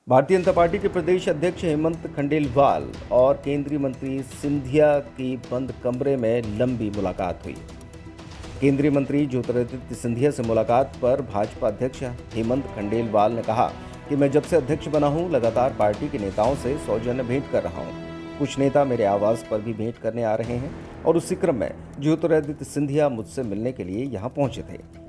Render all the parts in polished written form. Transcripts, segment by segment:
Bharatiya Janata party के प्रदेश अध्यक्ष हेमंत खंडेलवाल और केंद्रीय मंत्री सिंधिया की बंद कमरे में लंबी मुलाकात हुई। केंद्रीय मंत्री ज्योतिरादित्य सिंधिया से मुलाकात पर भाजपा अध्यक्ष हेमंत खंडेलवाल ने कहा कि मैं जब से अध्यक्ष बना हूं लगातार पार्टी के नेताओं से सौजन्य भेंट कर रहा हूं। कुछ नेता मेरे आवास पर भी भेंट करने आ रहे हैं और उसी क्रम में ज्योतिरादित्य सिंधिया मुझसे मिलने के लिए यहां पहुंचे थे।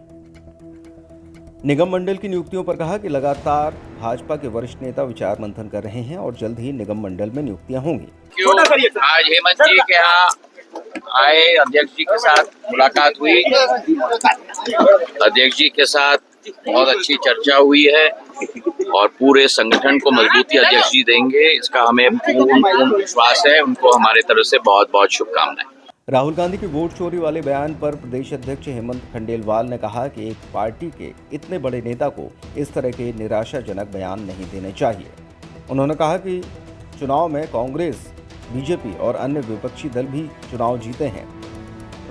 निगम मंडल की नियुक्तियों पर कहा कि लगातार भाजपा के वरिष्ठ नेता विचार मंथन कर रहे हैं और जल्द ही निगम मंडल में नियुक्तियां होंगी। आज हेमंत जी के यहाँ आए, अध्यक्ष जी के साथ मुलाकात हुई। अध्यक्ष जी के साथ बहुत अच्छी चर्चा हुई है और पूरे संगठन को मजबूती अध्यक्ष जी देंगे, इसका हमें पूर्ण विश्वास है। उनको हमारे तरफ से बहुत बहुत शुभकामनाएं। राहुल गांधी के वोट चोरी वाले बयान पर प्रदेश अध्यक्ष हेमंत खंडेलवाल ने कहा कि एक पार्टी के इतने बड़े नेता को इस तरह के निराशाजनक बयान नहीं देने चाहिए। उन्होंने कहा कि चुनाव में कांग्रेस, बीजेपी और अन्य विपक्षी दल भी चुनाव जीते हैं।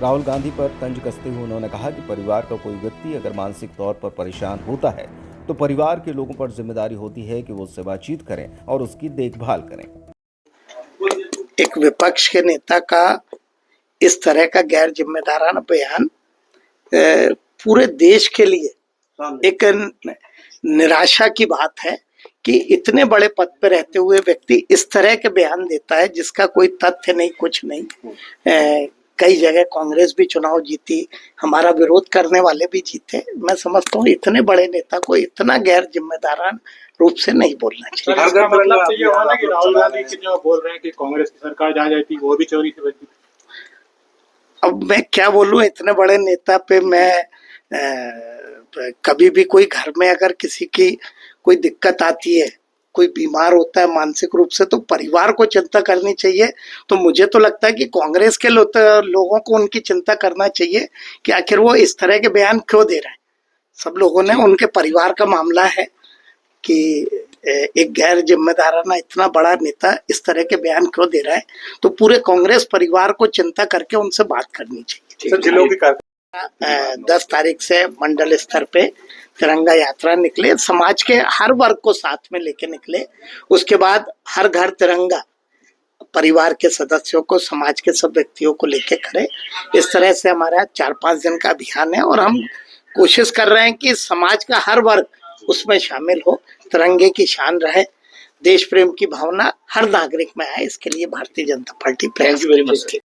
राहुल गांधी पर तंज कसते हुए उन्होंने कहा कि परिवार का कोई व्यक्ति अगर मानसिक तौर पर परेशान होता है तो परिवार के लोगों पर जिम्मेदारी होती है कि वो उससे बातचीत करें और उसकी देखभाल करें। एक विपक्ष के नेता का इस तरह का गैर जिम्मेदाराना बयान पूरे देश के लिए एक निराशा की बात है कि इतने बड़े पद पे रहते हुए व्यक्ति इस तरह के बयान देता है जिसका कोई तथ्य नहीं, कुछ नहीं। कई जगह कांग्रेस भी चुनाव जीती, हमारा विरोध करने वाले भी जीते। मैं समझता हूँ इतने बड़े नेता को इतना गैर जिम्मेदाराना रूप से नहीं बोलना चाहिए। मतलब तो ये हुआ ना कि राहुल गांधी जो बोल रहे हैं कि कांग्रेस की सरकार जहाँ जाती वो भी चोरी से बची। अब मैं क्या बोलूं, इतने बड़े नेता पे मैं कभी भी कोई घर में अगर किसी की कोई दिक्कत आती है, कोई बीमार होता है मानसिक रूप से, तो परिवार को चिंता करनी चाहिए। तो मुझे तो लगता है कि कांग्रेस के लोगों को उनकी चिंता करना चाहिए कि आखिर वो इस तरह के बयान क्यों दे रहे हैं। सब लोगों ने, उनके परिवार का मामला है कि एक गैर जिम्मेदाराना इतना बड़ा नेता इस तरह के बयान क्यों दे रहा है। तो पूरे कांग्रेस परिवार को चिंता करके उनसे बात करनी चाहिए। 10 तारीख से मंडल स्तर पे तिरंगा यात्रा निकले, समाज के हर वर्ग को साथ में लेके निकले। उसके बाद हर घर तिरंगा, परिवार के सदस्यों को, समाज के सब व्यक्तियों को लेके खड़े। इस तरह से हमारा 4-5 दिन का अभियान है और हम कोशिश कर रहे हैं कि समाज का हर वर्ग उसमें शामिल हो, तिरंगे की शान रहे, देश प्रेम की भावना हर नागरिक में आए। इसके लिए भारतीय जनता पार्टी प्रयास करती है।